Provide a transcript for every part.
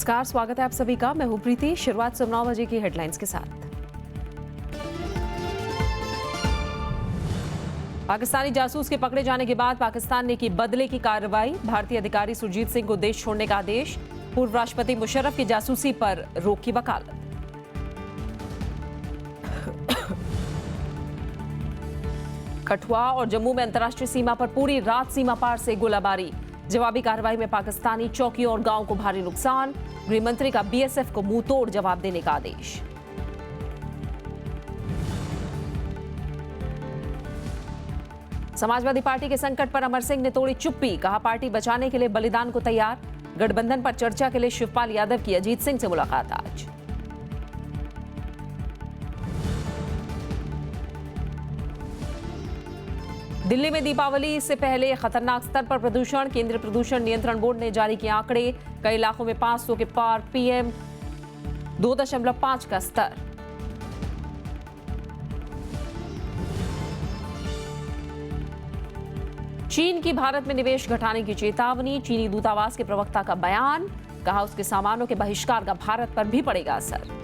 नमस्कार, स्वागत है आप सभी का। मैं हूं प्रीति। शुरुआत 9 बजे की हेडलाइंस के साथ। पाकिस्तानी जासूस के पकड़े जाने के बाद पाकिस्तान ने की बदले की कार्रवाई। भारतीय अधिकारी सुरजीत सिंह को देश छोड़ने का आदेश। पूर्व राष्ट्रपति मुशर्रफ की जासूसी पर रोक की वकालत। कठुआ और जम्मू में अंतर्राष्ट्रीय सीमा पर पूरी रात सीमा पार से गोलाबारी। जवाबी कार्रवाई में पाकिस्तानी चौकियों और गांवों को भारी नुकसान। गृह मंत्री का बीएसएफ को मुंह तोड़ जवाब देने का आदेश। समाजवादी पार्टी के संकट पर अमर सिंह ने तोड़ी चुप्पी। कहा, पार्टी बचाने के लिए बलिदान को तैयार। गठबंधन पर चर्चा के लिए शिवपाल यादव की अजीत सिंह से मुलाकात आज। दिल्ली में दीपावली से पहले खतरनाक स्तर पर प्रदूषण। केंद्रीय प्रदूषण नियंत्रण बोर्ड ने जारी किए आंकड़े। कई इलाकों में 500 के पार PM 2.5 का स्तर। चीन की भारत में निवेश घटाने की चेतावनी। चीनी दूतावास के प्रवक्ता का बयान। कहा, उसके सामानों के बहिष्कार का भारत पर भी पड़ेगा असर।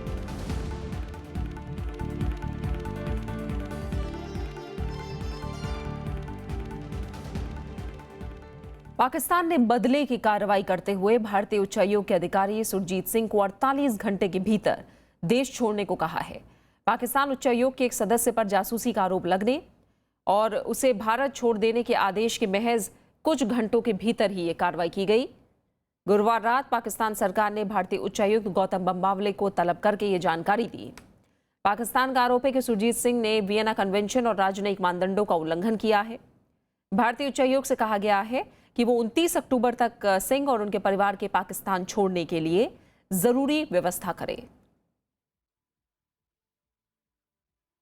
पाकिस्तान ने बदले की कार्रवाई करते हुए भारतीय उच्चायोग के अधिकारी सुरजीत सिंह को 48 घंटे के भीतर देश छोड़ने को कहा है। पाकिस्तान उच्चायोग के एक सदस्य पर जासूसी का आरोप लगने और उसे भारत छोड़ देने के आदेश के महज कुछ घंटों के भीतर ही ये कार्रवाई की गई। गुरुवार रात पाकिस्तान सरकार ने भारतीय उच्चायुक्त गौतम बंबावले को तलब करके ये जानकारी दी। पाकिस्तान का आरोप है कि सुरजीत सिंह ने वियना कन्वेंशन और राजनयिक मानदंडों का उल्लंघन किया है। भारतीय उच्चायोग से कहा गया है कि वो 29 अक्टूबर तक सिंह और उनके परिवार के पाकिस्तान छोड़ने के लिए जरूरी व्यवस्था करे।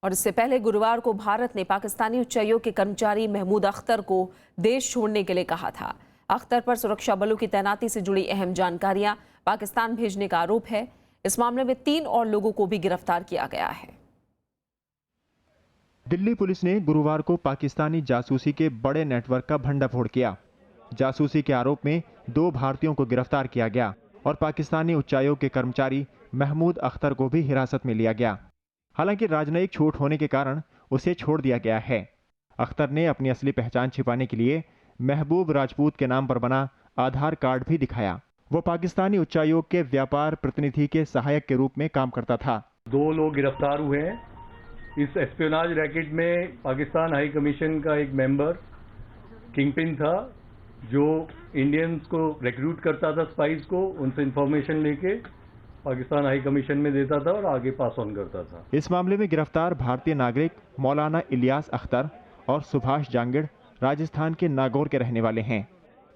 और इससे पहले गुरुवार को भारत ने पाकिस्तानी उच्चायोग के कर्मचारी महमूद अख्तर को देश छोड़ने के लिए कहा था। अख्तर पर सुरक्षा बलों की तैनाती से जुड़ी अहम जानकारियां पाकिस्तान भेजने का आरोप है। इस मामले में 3 और लोगों को भी गिरफ्तार किया गया है। दिल्ली पुलिस ने गुरुवार को पाकिस्तानी जासूसी के बड़े नेटवर्क का भंडाफोड़ किया। जासूसी के आरोप में 2 भारतीयों को गिरफ्तार किया गया और पाकिस्तानी उच्चायोग के कर्मचारी महमूद अख्तर को भी हिरासत में लिया गया। हालांकि राजनयिक छूट होने के कारण उसे छोड़ दिया गया है। अख्तर ने अपनी असली पहचान छिपाने के लिए महबूब राजपूत के नाम पर बना आधार कार्ड भी दिखाया। वो पाकिस्तानी उच्चायोग के व्यापार प्रतिनिधि के सहायक के रूप में काम करता था। 2 लोग गिरफ्तार हुए हैं। इस एस्पियोनाज रैकेट में पाकिस्तान हाई कमीशन का एक मेंबर किंगपिन था, जो इंडियंस को रिक्रूट करता था, स्पाइस को, उनसे इंफॉर्मेशन लेके पाकिस्तान हाई कमीशन में देता था और आगे पास ऑन करता था। इस मामले में गिरफ्तार भारतीय नागरिक मौलाना इलियास अख्तर और सुभाष जांगिड़ राजस्थान के नागौर के रहने वाले हैं।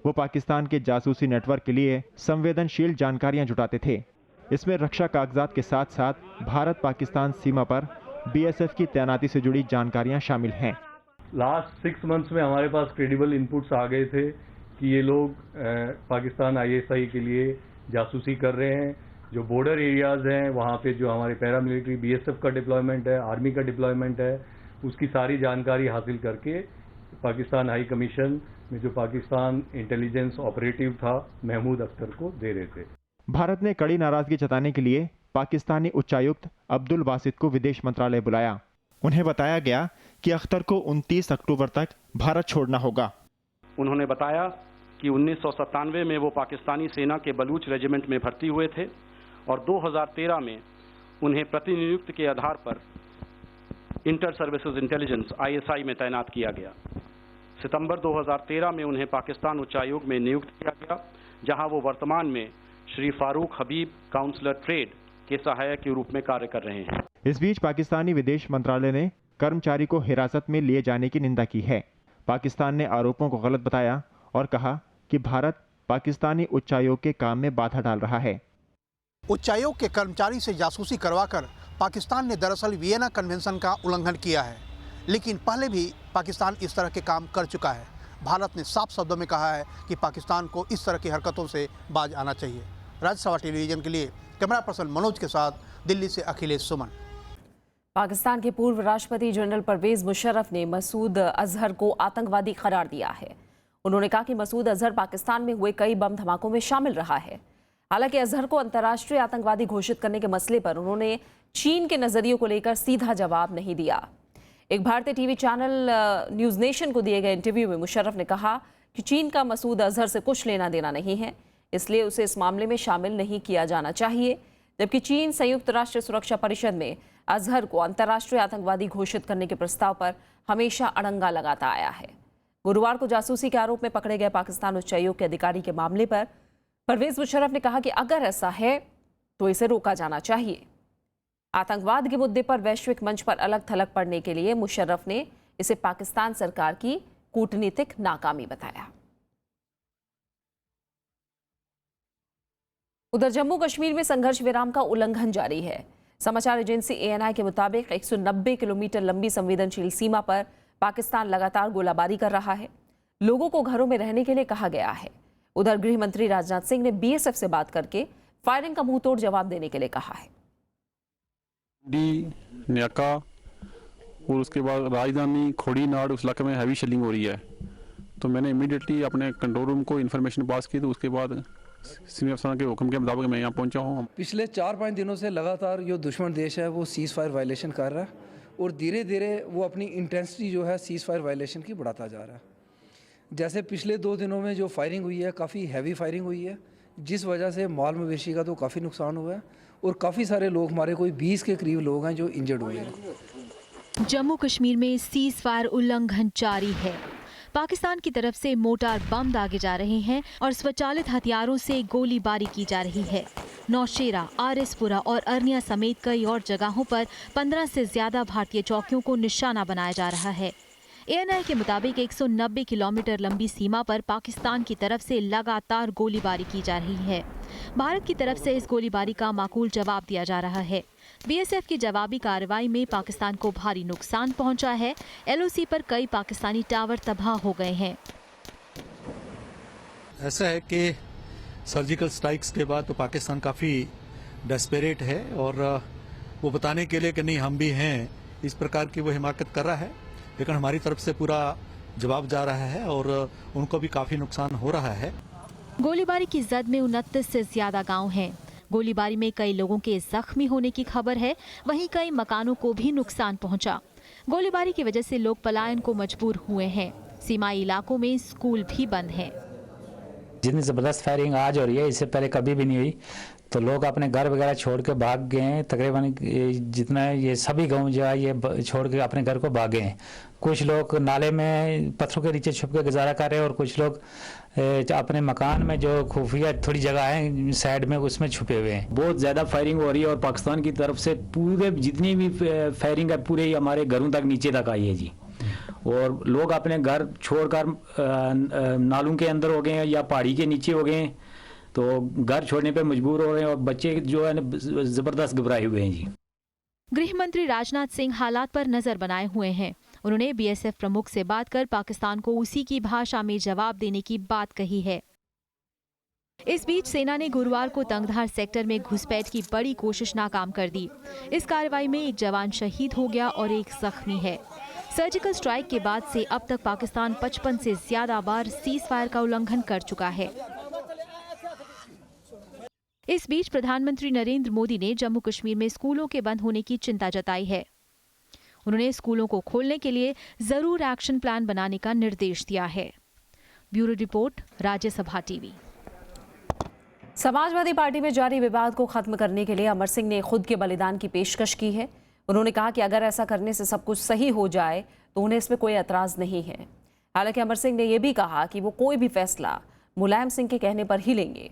वो पाकिस्तान के जासूसी नेटवर्क के लिए संवेदनशील जानकारियां जुटाते थे। इसमें रक्षा कागजात के साथ साथ भारत पाकिस्तान सीमा पर BSF की तैनाती से जुड़ी जानकारियां शामिल हैं। लास्ट 6 मंथ्स में हमारे पास क्रेडिबल इनपुट्स आ गए थे कि ये लोग पाकिस्तान ISI के लिए जासूसी कर रहे हैं। जो बॉर्डर एरियाज हैं वहाँ पे जो हमारे पैरामिलिट्री BSF का डिप्लॉयमेंट है, आर्मी का डिप्लॉयमेंट है, उसकी सारी जानकारी हासिल करके पाकिस्तान हाई कमीशन में जो पाकिस्तान इंटेलिजेंस ऑपरेटिव था महमूद अख्तर को दे रहे थे। भारत ने कड़ी नाराजगी जताने के लिए पाकिस्तानी उच्चायुक्त अब्दुल बासित को विदेश मंत्रालय बुलाया। उन्हें बताया गया कि अख्तर को 29 अक्टूबर तक भारत छोड़ना होगा। उन्होंने बताया कि 1997 में वो पाकिस्तानी सेना के बलूच रेजिमेंट में भर्ती हुए थे और 2013 में उन्हें प्रतिनियुक्ति के आधार पर इंटर सर्विसेज इंटेलिजेंस ISI में तैनात किया गया। सितंबर 2013 में उन्हें पाकिस्तान उच्चायोग में नियुक्त किया गया, जहां वो वर्तमान में श्री फारूक हबीब काउंसलर ट्रेड के सहायक के रूप में कार्य कर रहे हैं। इस बीच पाकिस्तानी विदेश मंत्रालय ने कर्मचारी को हिरासत में लिए जाने की निंदा की है। पाकिस्तान ने आरोपों को गलत बताया और कहा कि भारत पाकिस्तानी उच्चायोग के काम में बाधा डाल रहा है। उच्चायोग के कर्मचारी से जासूसी करवाकर पाकिस्तान ने दरअसल वियना कन्वेंशन का उल्लंघन किया है, लेकिन पहले भी पाकिस्तान इस तरह के काम कर चुका है। भारत ने साफ शब्दों में कहा है कि पाकिस्तान को इस तरह की हरकतों से बाज आना चाहिए। राज्यसभा टेलीविजन के लिए कैमरा पर्सन मनोज के साथ दिल्ली से अखिलेश सुमन। पाकिस्तान के पूर्व राष्ट्रपति जनरल परवेज मुशर्रफ ने मसूद अजहर को आतंकवादी करार दिया है। उन्होंने कहा कि मसूद अजहर पाकिस्तान में हुए कई बम धमाकों में शामिल रहा है। हालांकि अजहर को अंतर्राष्ट्रीय आतंकवादी घोषित करने के मसले पर उन्होंने चीन के नजरियों को लेकर सीधा जवाब नहीं दिया। एक भारतीय टीवी चैनल न्यूज नेशन को दिए गए इंटरव्यू में मुशर्रफ ने कहा कि चीन का मसूद अजहर से कुछ लेना देना नहीं है, इसलिए उसे इस मामले में शामिल नहीं किया जाना चाहिए। जबकि चीन संयुक्त राष्ट्र सुरक्षा परिषद में अजहर को अंतर्राष्ट्रीय आतंकवादी घोषित करने के प्रस्ताव पर हमेशा अड़ंगा लगाता आया है। गुरुवार को जासूसी के आरोप में पकड़े गए पाकिस्तान उच्चायोग के अधिकारी के मामले पर परवेज मुशर्रफ ने कहा कि अगर ऐसा है तो इसे रोका जाना चाहिए। आतंकवाद के मुद्दे पर वैश्विक मंच पर अलग थलग पड़ने के लिए मुशर्रफ ने इसे पाकिस्तान सरकार की कूटनीतिक नाकामी बताया। उधर जम्मू कश्मीर में संघर्ष विराम का उल्लंघन जारी है। समाचार एजेंसी ANI के मुताबिक 190 किलोमीटर लंबी संवेदनशील सीमा पर पाकिस्तान लगातार गोलाबारी कर रहा है। लोगों को घरों में रहने के लिए कहा गया है। उधर गृह मंत्री राजनाथ सिंह ने BSF से बात करके फायरिंग का मुंहतोड़ जवाब देने के लिए कहा है। न्याका और उसके बाद राजधानी खोड़ी नाड़ उस इलाके में हैवी शेलिंग हो रही है, तो मैंने इमीडिएटली अपने कंट्रोल रूम को इन्फॉर्मेशन पास की, तो उसके बाद सीनियर अफसरान के हुक्म के मुताबिक मैं यहाँ पहुँचा हूँ। पिछले 4-5 दिनों से लगातार जो दुश्मन देश है वो सीज़ फायर वायलेशन कर रहा है और धीरे धीरे वो अपनी इंटेंसिटी जो है सीज़ फायर वायलेशन की बढ़ाता जा रहा है। जैसे पिछले 2 दिनों में जो फायरिंग हुई है, काफ़ी हैवी फायरिंग हुई है, जिस वजह से माल मवेशी का तो काफ़ी नुकसान हुआ है और काफ़ी सारे लोग, हमारे कोई 20 के करीब लोग हैं जो इंजर्ड हुए हैं। जम्मू कश्मीर में सीज़ फायर उल्लंघन जारी है। पाकिस्तान की तरफ से मोर्टार बम दागे जा रहे हैं और स्वचालित हथियारों से गोलीबारी की जा रही है। नौशेरा, आरएसपुरा और अरनिया समेत कई और जगहों पर 15 से ज्यादा भारतीय चौकियों को निशाना बनाया जा रहा है। ANI के मुताबिक 190 किलोमीटर लंबी सीमा पर पाकिस्तान की तरफ से लगातार गोलीबारी की जा रही है। भारत की तरफ से इस गोलीबारी का माकूल जवाब दिया जा रहा है। BSF की जवाबी कार्रवाई में पाकिस्तान को भारी नुकसान पहुंचा है। LOC पर कई पाकिस्तानी टावर तबाह हो गए हैं। ऐसा है कि सर्जिकल स्ट्राइक्स के बाद तो पाकिस्तान काफ़ी डेस्परेट है और वो बताने के लिए कि नहीं हम भी हैं, इस प्रकार की वो हिमाकत कर रहा है, लेकिन हमारी तरफ से पूरा जवाब जा रहा है और उनको भी काफ़ी नुकसान हो रहा है। गोलीबारी की जद में 29 से ज्यादा गांव हैं। गोलीबारी में कई लोगों के जख्मी होने की खबर है, वहीं कई मकानों को भी नुकसान पहुंचा। गोलीबारी की वजह से लोग पलायन को मजबूर हुए हैं। सीमाई इलाकों में स्कूल भी बंद हैं। जितनी ज़बरदस्त फायरिंग आज हो रही है, इससे पहले कभी भी नहीं हुई, तो लोग अपने घर वगैरह छोड़ के भाग गए हैं। तकरीबन जितना ये सभी गांव जो है ये छोड़ के अपने घर को भागे हैं। कुछ लोग नाले में पत्थरों के नीचे छुप के गुजारा कर रहे हैं और कुछ लोग अपने मकान में जो खुफिया थोड़ी जगह है साइड में उसमें छुपे हुए हैं। बहुत ज़्यादा फायरिंग हो रही है और पाकिस्तान की तरफ से पूरे जितनी भी फायरिंग है पूरे ही हमारे घरों तक नीचे तक आई है जी। और लोग अपने घर छोड़कर नालों के अंदर हो गए हैं या पहाड़ी के नीचे हो गए हैं, तो घर छोड़ने पे मजबूर हो रहे हैं और बच्चे जो है जबरदस्त घबराए हुए हैं जी। गृह मंत्री राजनाथ सिंह हालात पर नजर बनाए हुए हैं। उन्होंने BSF प्रमुख से बात कर पाकिस्तान को उसी की भाषा में जवाब देने की बात कही है। इस बीच सेना ने गुरुवार को तंगधार सेक्टर में घुसपैठ की बड़ी कोशिश नाकाम कर दी। इस कार्रवाई में एक जवान शहीद हो गया और एक जख्मी है। सर्जिकल स्ट्राइक के बाद से अब तक पाकिस्तान 55 से ज्यादा बार सीज फायर का उल्लंघन कर चुका है। इस बीच प्रधानमंत्री नरेंद्र मोदी ने जम्मू कश्मीर में स्कूलों के बंद होने की चिंता जताई है। उन्होंने स्कूलों को खोलने के लिए जरूर एक्शन प्लान बनाने का निर्देश दिया है। Bureau report, Rajya Sabha TV. Samajwadi party में जारी विवाद को खत्म करने के लिए अमर सिंह ने खुद के बलिदान की पेशकश की है। उन्होंने कहा कि अगर ऐसा करने से सब कुछ सही हो जाए तो उन्हें इसमें कोई एतराज नहीं है। हालांकि अमर सिंह ने यह भी कहा कि वो कोई भी फैसला मुलायम सिंह के कहने पर ही लेंगे।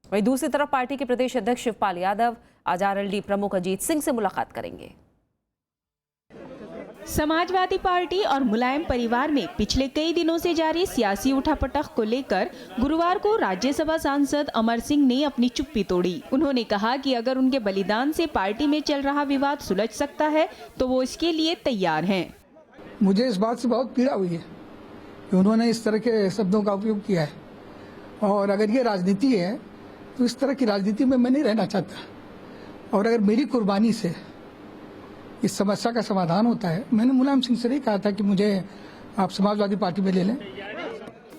वहीं दूसरी तरफ पार्टी के प्रदेश अध्यक्ष शिवपाल यादव आज RLD प्रमुख अजीत सिंह से मुलाकात करेंगे। समाजवादी पार्टी और मुलायम परिवार में पिछले कई दिनों से जारी सियासी उठापटक को लेकर गुरुवार को राज्यसभा सांसद अमर सिंह ने अपनी चुप्पी तोड़ी। उन्होंने कहा कि अगर उनके बलिदान से पार्टी में चल रहा विवाद सुलझ सकता है तो वो इसके लिए तैयार हैं। मुझे इस बात से बहुत पीड़ा हुई है कि उन्होंने इस तरह के शब्दों का उपयोग किया है, और अगर ये राजनीति है तो इस तरह की राजनीति में मैं नहीं रहना चाहता। और अगर मेरी कुर्बानी से इस समस्या का समाधान होता है, मैंने मुलायम सिंह से नहीं कहा था कि मुझे आप समाजवादी पार्टी में ले लें।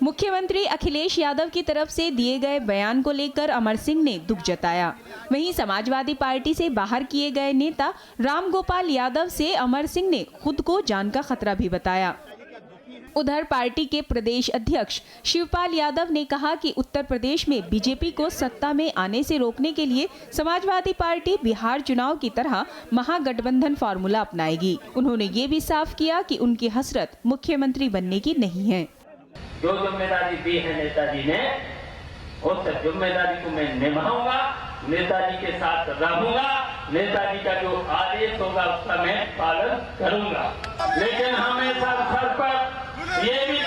मुख्यमंत्री अखिलेश यादव की तरफ से दिए गए बयान को लेकर अमर सिंह ने दुख जताया। वहीं समाजवादी पार्टी से बाहर किए गए नेता राम गोपाल यादव से अमर सिंह ने खुद को जान का खतरा भी बताया। उधर पार्टी के प्रदेश अध्यक्ष शिवपाल यादव ने कहा कि उत्तर प्रदेश में बीजेपी को सत्ता में आने से रोकने के लिए समाजवादी पार्टी बिहार चुनाव की तरह महागठबंधन फॉर्मूला अपनाएगी। उन्होंने ये भी साफ किया कि उनकी हसरत मुख्यमंत्री बनने की नहीं है। जो जिम्मेदारी दी है नेताजी ने, उस जिम्मेदारी को मैं निभाऊंगा, नेताजी के साथ रहूंगा, नेताजी का जो आदेश होगा उसका मैं पालन करूंगा। लेकिन हमेशा सर पर ये भी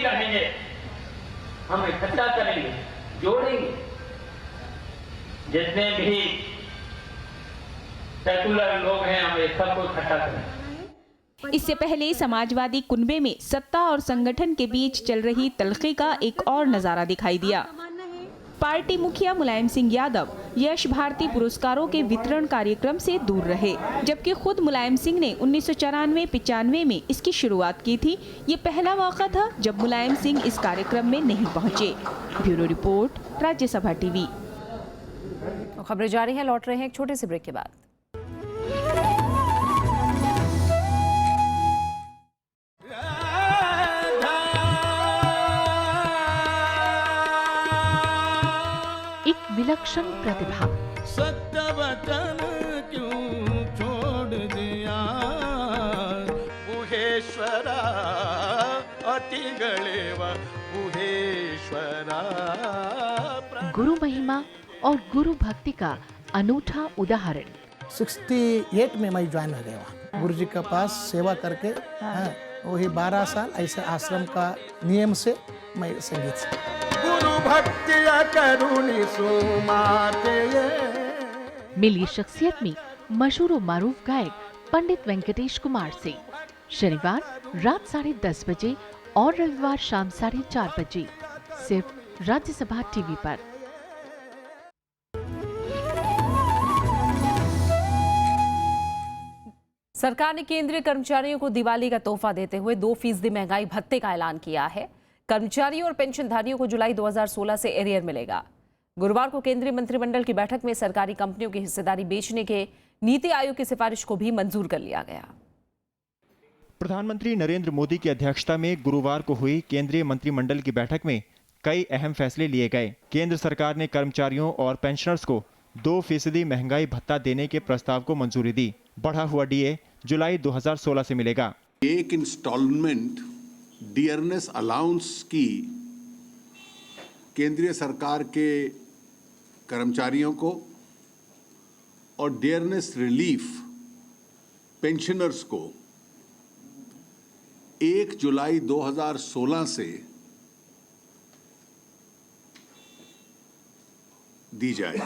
कहेंगे हम इकट्ठा करेंगे, जोड़ेंगे, जितने भी सेकुलर लोग हैं हम सबको इकट्ठा करेंगे। इससे पहले समाजवादी कुनबे में सत्ता और संगठन के बीच चल रही तल्खी का एक और नजारा दिखाई दिया। पार्टी मुखिया मुलायम सिंह यादव यश भारती पुरस्कारों के वितरण कार्यक्रम से दूर रहे, जबकि खुद मुलायम सिंह ने 1994-95 में इसकी शुरुआत की थी। ये पहला मौका था जब मुलायम सिंह इस कार्यक्रम में नहीं पहुंचे। Bureau report, Rajya Sabha TV. खबरें जारी हैं, लौट रहे हैं एक छोटे से ब्रेक के बाद। एक विलक्षण प्रतिभा, सत्य वचन क्यों छोड़ दिया, गुहेश्वरा अति गलेवा गुहेश्वरा। गुरु महिमा और गुरु भक्ति का अनूठा उदाहरण। 68 में मैं ज्वाइन हो गया वहाँ गुरु जी के पास सेवा करके। वही 12 साल ऐसे आश्रम का नियम से मैं संगीत से गुरु भक्तिया करुणी सुमाते। मिली शख्सियत में मशहूर और मारूफ गायक पंडित वेंकटेश कुमार से शनिवार रात 10:30 बजे और रविवार शाम 4:30 बजे सिर्फ राज्यसभा टीवी पर। सरकार ने केंद्रीय कर्मचारियों को दिवाली का तोहफा देते हुए 2% महंगाई भत्ते का ऐलान किया है। कर्मचारियों और पेंशनधारियों को जुलाई 2016 से एरियर मिलेगा। गुरुवार को केंद्रीय मंत्रिमंडल की बैठक में सरकारी कंपनियों की हिस्सेदारी बेचने के नीति आयोग की सिफारिश को भी मंजूर कर लिया गया। प्रधानमंत्री नरेंद्र मोदी की अध्यक्षता में गुरुवार को हुई केंद्रीय मंत्रिमंडल की बैठक में कई अहम फैसले लिए गए। केंद्र सरकार ने कर्मचारियों और पेंशनर्स को 2% महंगाई भत्ता देने के प्रस्ताव को मंजूरी दी। बढ़ा हुआ डीए जुलाई 2016 से मिलेगा। एक इंस्टॉलमेंट डियरनेस अलाउंस की केंद्रीय सरकार के कर्मचारियों को और डियरनेस रिलीफ पेंशनर्स को 1 जुलाई 2016 से दी जाए।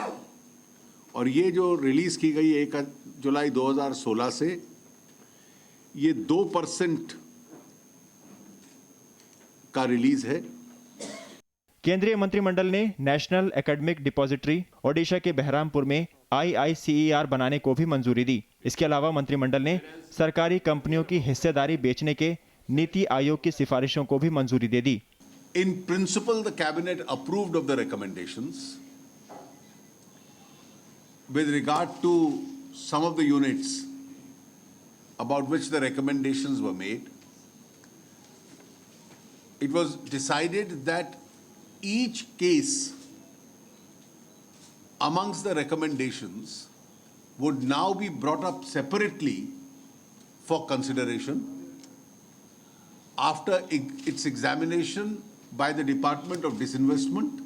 और ये जो रिलीज की गई 1 जुलाई 2016 से ये 2% का रिलीज है। केंद्रीय मंत्रिमंडल ने नेशनल एकेडमिक डिपॉजिटरी ओडिशा के बहरामपुर में IICER बनाने को भी मंजूरी दी। इसके अलावा मंत्रिमंडल ने सरकारी कंपनियों की हिस्सेदारी बेचने के नीति आयोग की सिफारिशों को भी मंजूरी दे दी। In principle, the cabinet approved of the recommendations. With regard to some of the units about which the recommendations were made, it was decided that each case amongst the recommendations would now be brought up separately for consideration after its examination by the Department of Disinvestment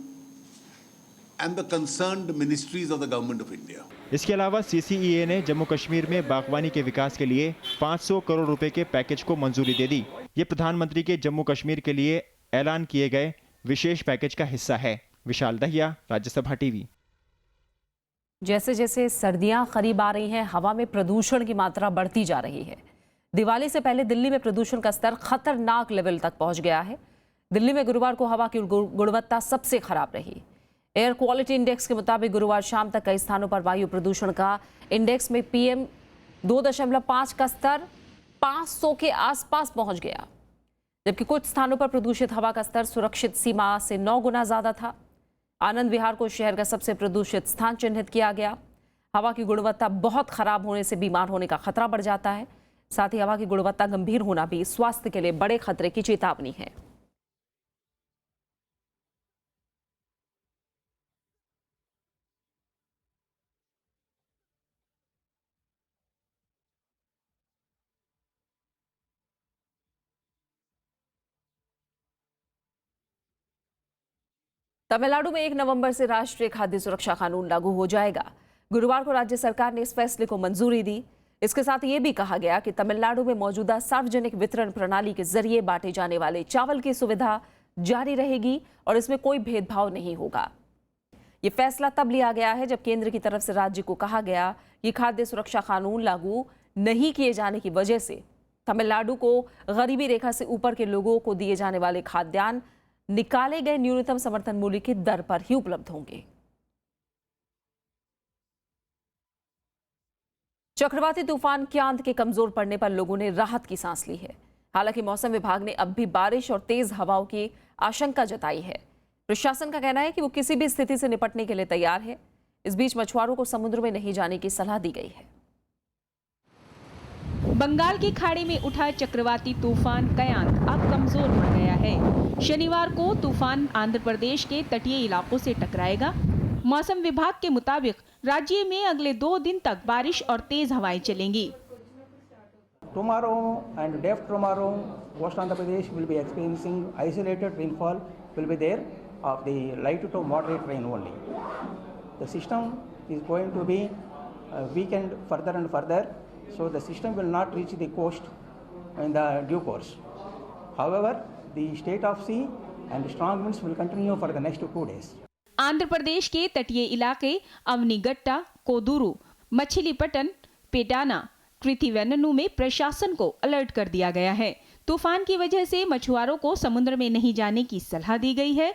and the concerned ministries of the Government of India. इसके अलावा CCEA ने जम्मू कश्मीर में बागवानी के विकास के लिए 500 करोड़ रुपए के पैकेज को मंजूरी दे दी। ये प्रधानमंत्री के जम्मू कश्मीर के लिए ऐलान किए गए विशेष पैकेज का हिस्सा है। विशाल दहिया, राज्यसभा टीवी। जैसे जैसे सर्दियां करीब आ रही हैं, हवा में प्रदूषण की मात्रा बढ़ती जा रही है। दिवाली से पहले दिल्ली में प्रदूषण का स्तर खतरनाक लेवल तक पहुंच गया है। दिल्ली में गुरुवार को हवा की गुणवत्ता सबसे खराब रही। एयर क्वालिटी इंडेक्स के मुताबिक गुरुवार शाम तक कई स्थानों पर वायु प्रदूषण का इंडेक्स में PM 2.5 का स्तर 500 के आसपास पहुंच गया। जबकि कुछ स्थानों पर प्रदूषित हवा का स्तर सुरक्षित सीमा से 9 गुना ज्यादा था। आनंद विहार को शहर का सबसे प्रदूषित स्थान चिन्हित किया गया। हवा की गुणवत्ता बहुत खराब होने से बीमार होने का खतरा बढ़ जाता है। साथ ही हवा की गुणवत्ता गंभीर होना भी स्वास्थ्य के लिए बड़े खतरे की चेतावनी है। तमिलनाडु में 1 नवंबर से राष्ट्रीय खाद्य सुरक्षा कानून लागू हो जाएगा। गुरुवार को राज्य सरकार ने इस फैसले को मंजूरी दी। इसके साथ ये भी कहा गया कि तमिलनाडु में मौजूदा सार्वजनिक वितरण प्रणाली के जरिए बांटे जाने वाले चावल की सुविधा जारी रहेगी और इसमें कोई भेदभाव नहीं होगा। ये फैसला तब लिया गया है जब केंद्र की तरफ से राज्य को कहा गया कि खाद्य सुरक्षा कानून लागू नहीं किए जाने की वजह से तमिलनाडु को गरीबी रेखा से ऊपर के लोगों को दिए जाने वाले खाद्यान्न निकाले गए न्यूनतम समर्थन मूल्य की दर पर ही उपलब्ध होंगे। चक्रवाती तूफान क्यांत के कमजोर पड़ने पर लोगों ने राहत की सांस ली है। हालांकि मौसम विभाग ने अब भी बारिश और तेज हवाओं की आशंका जताई है। प्रशासन का कहना है कि वो किसी भी स्थिति से निपटने के लिए तैयार है। इस बीच मछुआरों को समुद्र में नहीं जाने की सलाह दी गई है। बंगाल की खाड़ी में उठा चक्रवाती तूफान कयांत अब कमजोर पड़ गया है। शनिवार को तूफान आंध्र प्रदेश के तटीय इलाकों से टकराएगा। मौसम विभाग के मुताबिक राज्य में अगले 2 दिन तक बारिश और तेज हवाएं चलेंगी। Tomorrow and day after tomorrow, West Andhra Pradesh will be experiencing isolated rainfall will be there of the light to moderate rain only. The system is going to be weakened further and further, so the system will not reach the coast in the due course. However, the state of sea and strong winds will continue for the next 2 days. Andhra Pradesh के तटीय इलाके अवनीगट्टा, कोदुरु, मछलीपट्टन, पेटाना, कृतिवेन्नू में प्रशासन को alert कर दिया गया है। तूफान की वजह से मछुआरों को समुद्र में नहीं जाने की सलाह दी गई है।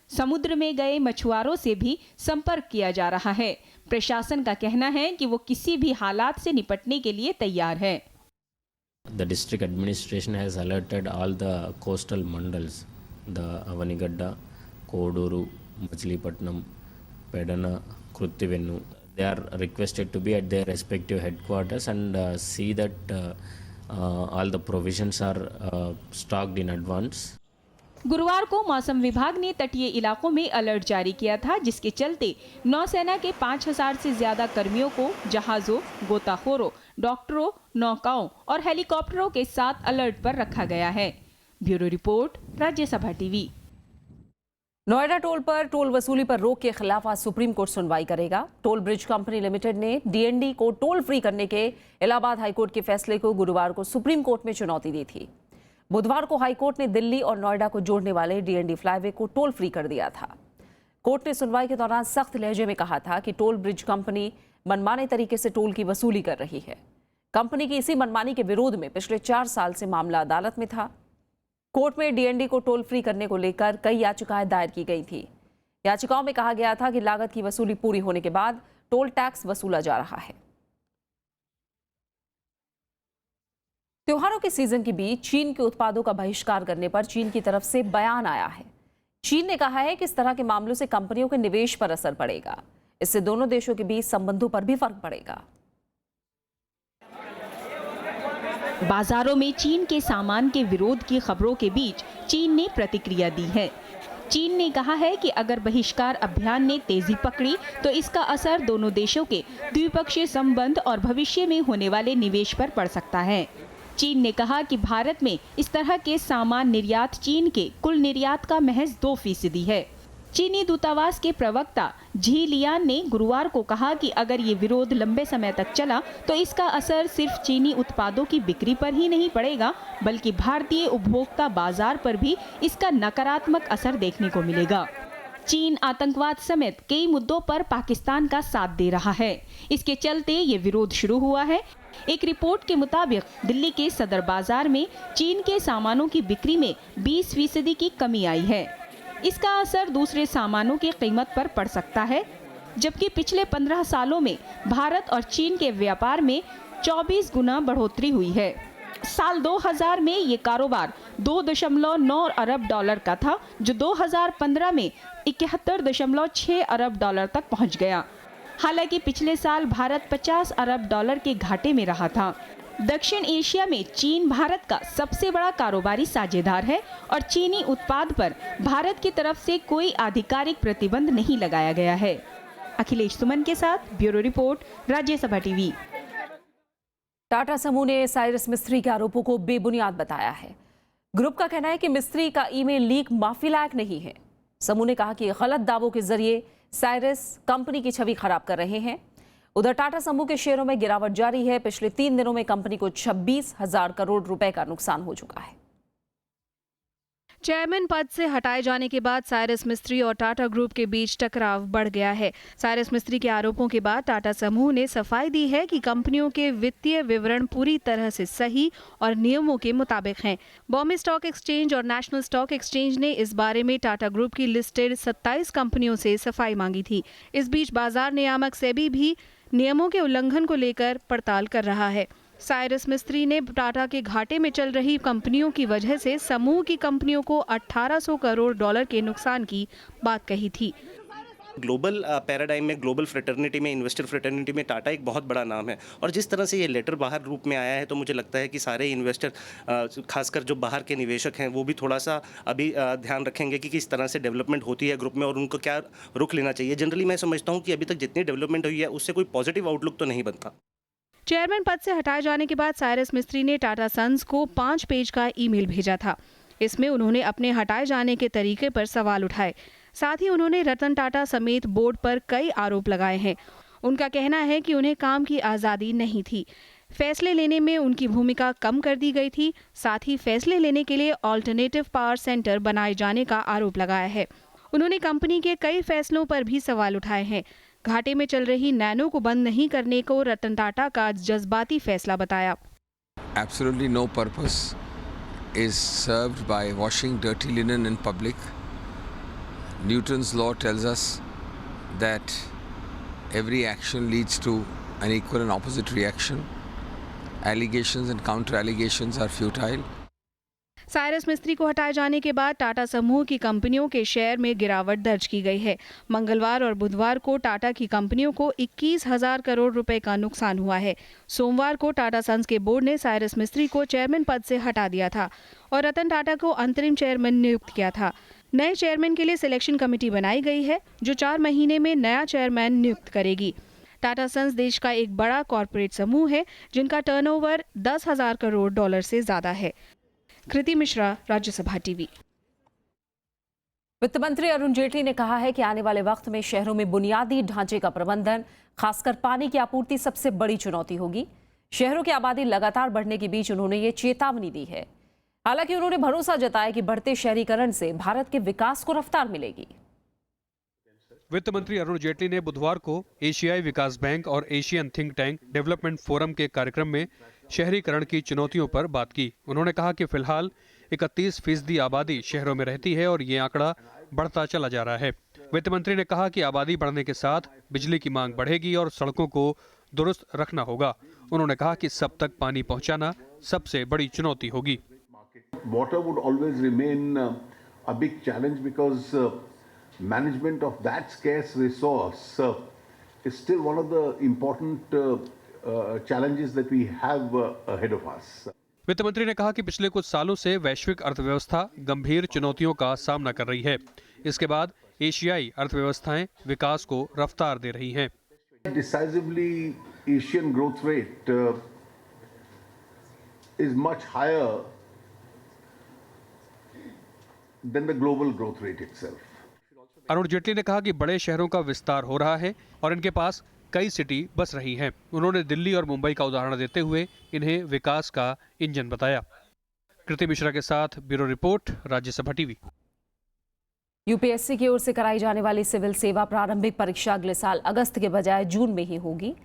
समुद्र में गए मछुआरों से भी संपर्क किया जा रहा है। प्रशासन का कहना है कि वो किसी भी हालात से निपटने के लिए तैयार है। The district administration has alerted all the coastal mandals, the Avanigadda, Koduru, Machilipatnam, Pedana, Kruttivennu. They are requested to be at their respective headquarters and see that all the provisions are stocked in advance. गुरुवार को मौसम विभाग ने तटीय इलाकों में alert जारी किया था, जिसके चलते नौसेना के 5000 से ज्यादा कर्मियों को जहाजों, गोताखोरों, डॉक्टरों, नौकाओं और हेलीकॉप्टरों के साथ अलर्ट पर रखा गया है। Bureau report, Rajya Sabha TV. Noida toll पर टोल वसूली पर रोक के खिलाफ आज सुप्रीम कोर्ट सुनवाई करेगा। टोल ब्रिज कंपनी लिमिटेड ने डीएनडी को टोल फ्री करने के इलाहाबाद हाईकोर्ट के फैसले को गुरुवार को सुप्रीम कोर्ट में चुनौती दी थी। बुधवार को हाईकोर्ट ने दिल्ली और नोएडा को जोड़ने वाले डीएनडी फ्लाईवे को टोल फ्री कर दिया था। कोर्ट ने सुनवाई के दौरान सख्त लहजे में कहा था कि टोल ब्रिज कंपनी मनमाने तरीके से टोल की वसूली कर रही है। कंपनी की इसी मनमानी के विरोध में पिछले 4 साल से मामला अदालत में था। कोर्ट में डीएनडी को टोल फ्री करने को लेकर कई याचिकाएं दायर की गई थी। याचिकाओं में कहा गया था कि लागत की वसूली पूरी होने के बाद टोल टैक्स वसूला जा रहा है। त्योहारों के सीजन के बीच चीन के उत्पादों का बहिष्कार करने पर चीन की तरफ से बयान आया है। चीन ने कहा है कि इस तरह के मामलों से कंपनियों के निवेश पर असर पड़ेगा। इससे दोनों देशों के बीच संबंधों पर भी फर्क पड़ेगा। बाजारों में चीन के सामान के विरोध की खबरों के बीच चीन ने प्रतिक्रिया दी है। चीन ने कहा है कि अगर बहिष्कार अभियान ने तेजी पकड़ी तो इसका असर दोनों देशों के द्विपक्षीय संबंध और भविष्य में होने वाले निवेश पर पड़ सकता है। चीन ने कहा कि भारत में इस तरह के सामान निर्यात चीन के कुल निर्यात का महज 2% है। चीनी दूतावास के प्रवक्ता झी लियान ने गुरुवार को कहा कि अगर ये विरोध लंबे समय तक चला तो इसका असर सिर्फ चीनी उत्पादों की बिक्री पर ही नहीं पड़ेगा, बल्कि भारतीय उपभोक्ता बाजार पर भी इसका नकारात्मक असर देखने को मिलेगा। चीन आतंकवाद समेत कई मुद्दों पर पाकिस्तान का साथ दे रहा है। इसके चलते ये विरोध शुरू हुआ है। एक रिपोर्ट के मुताबिक दिल्ली के सदर बाजार में चीन के सामानों की बिक्री में 20% की कमी आई है। इसका असर दूसरे सामानों की कीमत पर पड़ सकता है, जबकि पिछले 15 सालों में भारत और चीन के व्यापार में 24 गुना बढ़ोतरी हुई है। साल 2000 में ये कारोबार $2.9 अरब का था, जो 2015 में 71.6 अरब डॉलर तक पहुंच गया। हालांकि पिछले साल भारत 50 अरब डॉलर के घाटे में रहा था। दक्षिण एशिया में चीन भारत का सबसे बड़ा कारोबारी साझेदार है और चीनी उत्पाद पर भारत की तरफ से कोई आधिकारिक प्रतिबंध नहीं लगाया गया है। अखिलेश सुमन के साथ bureau report, Rajya Sabha TV. Tata समूह ने साइरस मिस्त्री के आरोपों को बेबुनियाद बताया है। ग्रुप का कहना है कि मिस्त्री का ईमेल लीक माफी लायक नहीं है। समूह ने कहा कि गलत दावों के जरिए साइरस कंपनी की छवि खराब कर रहे हैं। उधर टाटा समूह के शेयरों में गिरावट जारी है। पिछले 3 दिनों में कंपनी को 26,000 करोड़ रुपए का नुकसान हो चुका है। चेयरमैन पद से हटाए जाने के बाद साइरस मिस्त्री और टाटा ग्रुप के बीच टकराव बढ़ गया है। साइरस मिस्त्री के आरोपों के बाद टाटा समूह ने सफाई दी है कि कंपनियों के वित्तीय विवरण पूरी तरह से सही और नियमों के मुताबिक हैं। बॉम्बे स्टॉक एक्सचेंज और नेशनल स्टॉक एक्सचेंज ने इस बारे में टाटा ग्रुप की लिस्टेड 27 कंपनियों से सफाई मांगी थी। इस बीच बाजार नियामक सेबी भी नियमों के उल्लंघन को लेकर पड़ताल कर रहा है। साइरस मिस्त्री ने टाटा के घाटे में चल रही कंपनियों की वजह से समूह की कंपनियों को 1800 करोड़ डॉलर के नुकसान की बात कही थी। ग्लोबल पैराडाइम में, ग्लोबल फ्रेटर्निटी में, इन्वेस्टर फ्रेटर्निटी में टाटा एक बहुत बड़ा नाम है और जिस तरह से ये लेटर बाहर रूप में आया है तो मुझे लगता है कि सारे इन्वेस्टर, खासकर जो बाहर के निवेशक हैं, वो भी थोड़ा सा अभी ध्यान रखेंगे कि किस तरह से डेवलपमेंट होती है ग्रुप में और उनको क्या रुख लेना चाहिए। जनरली मैं समझता हूँ कि अभी तक जितनी डेवलपमेंट हुई है उससे कोई पॉजिटिव आउटलुक तो नहीं बनता। चेयरमैन पद से हटाए जाने के बाद साइरस मिस्त्री ने टाटा सन्स को 5 पेज का ईमेल भेजा था। इसमें उन्होंने अपने हटाए जाने के तरीके पर सवाल उठाए। साथ ही उन्होंने रतन टाटा समेत बोर्ड पर कई आरोप लगाए हैं। उनका कहना है कि उन्हें काम की आज़ादी नहीं थी, फैसले लेने में उनकी भूमिका कम कर दी गई थी। साथ ही फैसले लेने के लिए ऑल्टरनेटिव पावर सेंटर बनाए जाने का आरोप लगाया है। उन्होंने कंपनी के कई फैसलों पर भी सवाल उठाए हैं। घाटे में चल रही नैनो को बंद नहीं करने को रतन टाटा का जज्बाती फैसला बताया। Absolutely no purpose is served by washing dirty linen in public. Newton's law tells us that every action leads to an equal and opposite reaction. Allegations and counter allegations are futile. Cyrus मिस्त्री को हटाए जाने के बाद टाटा समूह की कंपनियों के शेयर में गिरावट दर्ज की गई है। मंगलवार और बुधवार को टाटा की कंपनियों को 21,000 करोड़ रुपए का नुकसान हुआ है। सोमवार को टाटा सन्स के बोर्ड ने साइरस मिस्त्री को चेयरमैन पद से हटा दिया था और रतन टाटा को अंतरिम चेयरमैन नियुक्त किया था। नए चेयरमैन के लिए सिलेक्शन कमेटी बनाई गई है जो 4 महीने में नया चेयरमैन नियुक्त करेगी। टाटा सन्स देश का एक बड़ा कॉरपोरेट समूह है जिनका टर्नओवर 10,000 करोड़ डॉलर से ज्यादा है। कृति मिश्रा, राज्यसभा टीवी। वित्त मंत्री अरुण जेटली ने कहा है कि आने वाले वक्त में शहरों में बुनियादी ढांचे का प्रबंधन, खासकर पानी की आपूर्ति सबसे बड़ी चुनौती होगी। शहरों की आबादी लगातार बढ़ने के बीच उन्होंने ये चेतावनी दी है। हालांकि उन्होंने भरोसा जताया कि बढ़ते शहरीकरण से भारत के विकास को रफ्तार मिलेगी। वित्त मंत्री अरुण जेटली ने बुधवार को एशियाई विकास बैंक और Asian think tank development forum के कार्यक्रम में शहरीकरण की चुनौतियों पर बात की। उन्होंने कहा कि फिलहाल 31% आबादी शहरों में रहती है और ये आंकड़ा बढ़ता चला जा रहा है। वित्त मंत्री ने कहा कि आबादी बढ़ने के साथ बिजली की मांग बढ़ेगी और सड़कों को दुरुस्त रखना होगा। उन्होंने कहा कि सब तक पानी पहुंचाना सबसे बड़ी चुनौती होगी। Water would always remain a big challenge because management of that scarce resource is still one of the important challenges that we have ahead of us. वित्त मंत्री ने कहा कि पिछले कुछ सालों से वैश्विक अर्थव्यवस्था गंभीर चुनौतियों का सामना कर रही है। इसके बाद एशियाई अर्थव्यवस्थाएं विकास को रफ्तार दे रही हैं। Decisively, Asian growth rate is much higher than the global growth rate itself. Arun Jaitley ने कहा कि बड़े शहरों का विस्तार हो रहा है और इनके पास कई सिटी बस रही हैं। उन्होंने दिल्ली और मुंबई का उदाहरण देते हुए इन्हें विकास का इंजन बताया। कृति मिश्रा के साथ bureau report, Rajya Sabha TV. UPSC की ओर से कराई जाने वाली सिविल सेवा प्रारंभिक परीक्षा अगले साल अगस्त के बजाय जून में ही होगी।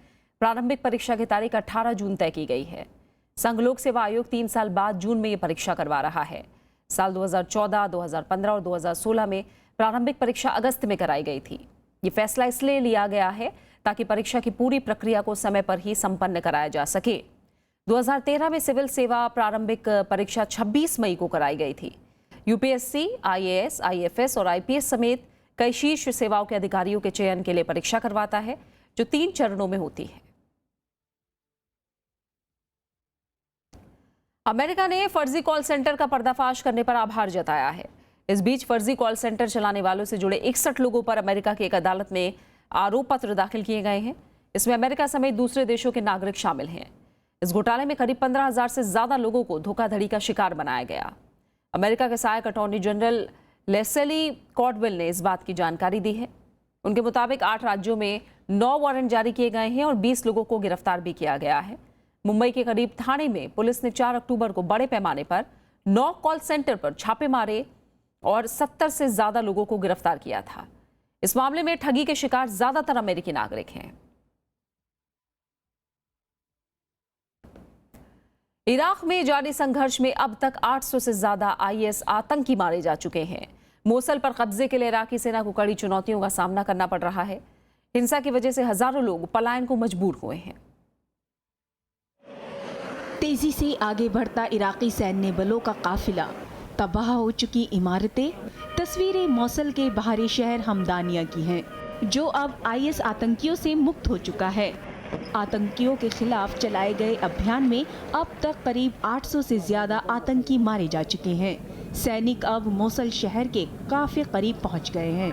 प्रारंभिक परीक्षा की तारीख 18 जून तय की गई है। संघ लोक सेवा आयोग 3 साल बाद जून में ये परीक्षा करवा रहा है। साल 2014, 2015 और 2016 में प्रारंभिक परीक्षा अगस्त में कराई गई थी। ये फैसला इसलिए लिया गया है ताकि परीक्षा की पूरी प्रक्रिया को समय पर ही संपन्न कराया जा सके। 2013 में सिविल सेवा प्रारंभिक परीक्षा 26 मई को कराई गई थी। यूपीएससी, आईएएस, आईएफएस और आईपीएस समेत कई शीर्ष सेवाओं के अधिकारियों के चयन के लिए परीक्षा करवाता है, जो 3 चरणों में होती है। अमेरिका ने फर्जी कॉल सेंटर का पर्दाफाश करने पर आभार जताया है। इस बीच फर्जी कॉल सेंटर चलाने वालों से जुड़े 61 लोगों पर अमेरिका की एक अदालत में आरोप पत्र दाखिल किए गए हैं। इसमें अमेरिका समेत दूसरे देशों के नागरिक शामिल हैं। इस घोटाले में करीब 15,000 से ज्यादा लोगों को धोखाधड़ी का शिकार बनाया गया। अमेरिका के सहायक अटॉर्नी जनरल लेसेली कॉडवेल ने इस बात की जानकारी दी है। उनके मुताबिक 8 राज्यों में 9 वारंट जारी किए गए हैं और 20 लोगों को गिरफ्तार भी किया गया है। मुंबई के करीब थाने में पुलिस ने 4 अक्टूबर को बड़े पैमाने पर 9 कॉल सेंटर पर छापे मारे और 70 से ज्यादा लोगों को गिरफ्तार किया था। इस मामले में ठगी के शिकार ज्यादातर अमेरिकी नागरिक हैं। इराक में जारी संघर्ष में अब तक 800 से ज्यादा आईएस आतंकी मारे जा चुके हैं। मोसल पर कब्जे के लिए इराकी सेना को कड़ी चुनौतियों का सामना करना पड़ रहा है। हिंसा की वजह से हजारों लोग पलायन को मजबूर हुए हैं। तेजी से आगे बढ़ता इराकी सैन्य बलों का काफिला, तबाह हो चुकी इमारतें, तस्वीरें मौसल के बाहरी शहर हमदानिया की हैं, जो अब आईएस आतंकियों से मुक्त हो चुका है। आतंकियों के खिलाफ चलाए गए अभियान में अब तक करीब 800 से ज्यादा आतंकी मारे जा चुके हैं। सैनिक अब मोसल शहर के काफी करीब पहुंच गए हैं।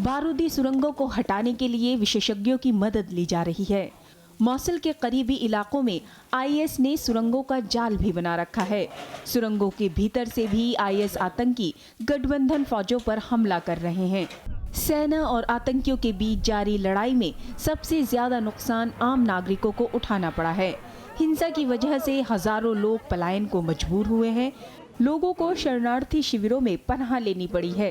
बारूदी सुरंगों को हटाने के लिए विशेषज्ञों की मदद ली जा रही है। मौसल के करीबी इलाकों में आईएस ने सुरंगों का जाल भी बना रखा है। सुरंगों के भीतर से भी आईएस आतंकी गठबंधन फौजों पर हमला कर रहे हैं। सेना और आतंकियों के बीच जारी लड़ाई में सबसे ज्यादा नुकसान आम नागरिकों को उठाना पड़ा है। हिंसा की वजह से हजारों लोग पलायन को मजबूर हुए हैं। लोगों को शरणार्थी शिविरों में पनाह लेनी पड़ी है।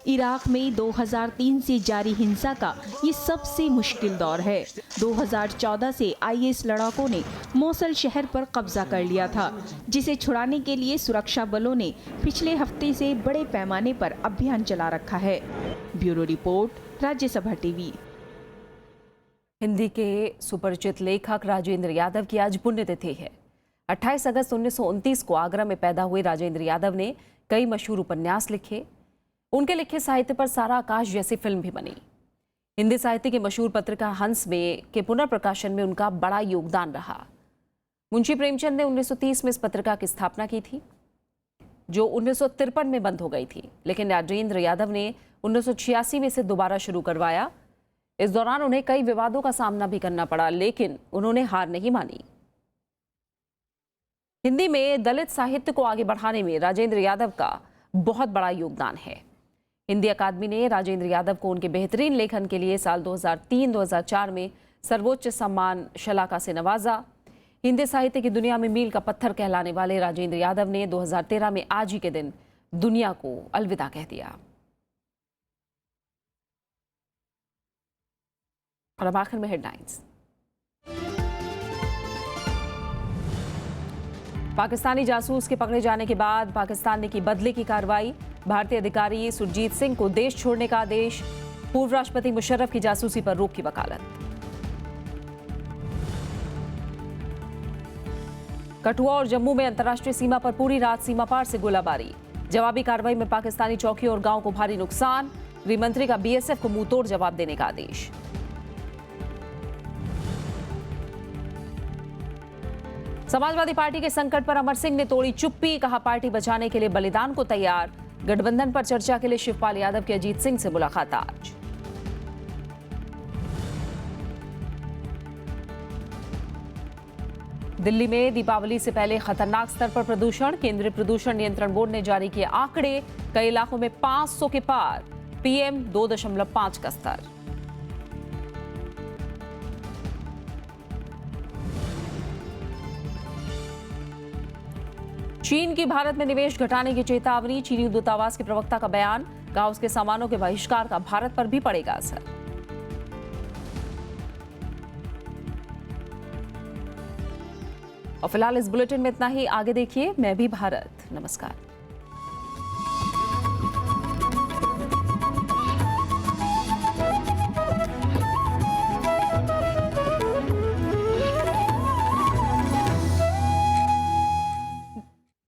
इराक में 2003 से जारी हिंसा का ये सबसे मुश्किल दौर है। 2014 से आईएस लड़ाकों ने मोसल शहर पर कब्जा कर लिया था, जिसे छुड़ाने के लिए सुरक्षा बलों ने पिछले हफ्ते से बड़े पैमाने पर अभियान चला रखा है। Bureau report, Rajya Sabha TV. Hindi के सुपरिचित लेखक राजेंद्र यादव की आज पुण्यतिथि है। 28 अगस्त 1929 को आगरा में पैदा हुए राजेंद्र यादव ने कई मशहूर उपन्यास लिखे। उनके लिखे साहित्य पर सारा आकाश जैसी फिल्म भी बनी। हिंदी साहित्य की मशहूर पत्रिका हंस में के पुनर्प्रकाशन में उनका बड़ा योगदान रहा। मुंशी प्रेमचंद ने 1930 में इस पत्रिका की स्थापना की थी, जो 1953 में बंद हो गई थी, लेकिन राजेंद्र यादव ने 1986 में इसे दोबारा शुरू करवाया। इस दौरान उन्हें कई विवादों का सामना भी करना पड़ा, लेकिन उन्होंने हार नहीं मानी। हिंदी में दलित साहित्य को आगे बढ़ाने में राजेंद्र यादव का बहुत बड़ा योगदान है। हिंदी अकादमी ने राजेंद्र यादव को उनके बेहतरीन लेखन के लिए साल 2003-2004 में सर्वोच्च सम्मान शलाका से नवाजा। हिंदी साहित्य की दुनिया में मील का पत्थर कहलाने वाले राजेंद्र यादव ने 2013 में आज ही के दिन दुनिया को अलविदा कह दिया। और अब आखिर में हेडलाइंस। पाकिस्तानी जासूस के पकड़े जाने के बाद पाकिस्तान ने की बदले की कार्रवाई। भारतीय अधिकारी सुरजीत सिंह को देश छोड़ने का आदेश। पूर्व राष्ट्रपति मुशर्रफ की जासूसी पर रोक की वकालत। कठुआ और जम्मू में अंतर्राष्ट्रीय सीमा पर पूरी रात सीमा पार से गोलाबारी। जवाबी कार्रवाई में पाकिस्तानी चौकियों और गांव को भारी नुकसान। गृहमंत्री का बीएसएफ को मुंहतोड़ जवाब देने का आदेश। समाजवादी पार्टी के संकट पर अमर सिंह ने तोड़ी चुप्पी। कहा पार्टी बचाने के लिए बलिदान को तैयार। गठबंधन पर चर्चा के लिए शिवपाल यादव की अजीत सिंह से मुलाकात आज। दिल्ली में दीपावली से पहले खतरनाक स्तर पर प्रदूषण। केंद्रीय प्रदूषण नियंत्रण बोर्ड ने जारी किए आंकड़े। कई इलाकों में 500 के पार। पीएम 2.5 का स्तर। चीन की भारत में निवेश घटाने की चेतावनी, चीनी दूतावास के प्रवक्ता का बयान, कहा उसके सामानों के बहिष्कार का भारत पर भी पड़ेगा असर। और फिलहाल इस बुलेटिन में इतना ही। आगे देखिए मैं भी भारत। नमस्कार।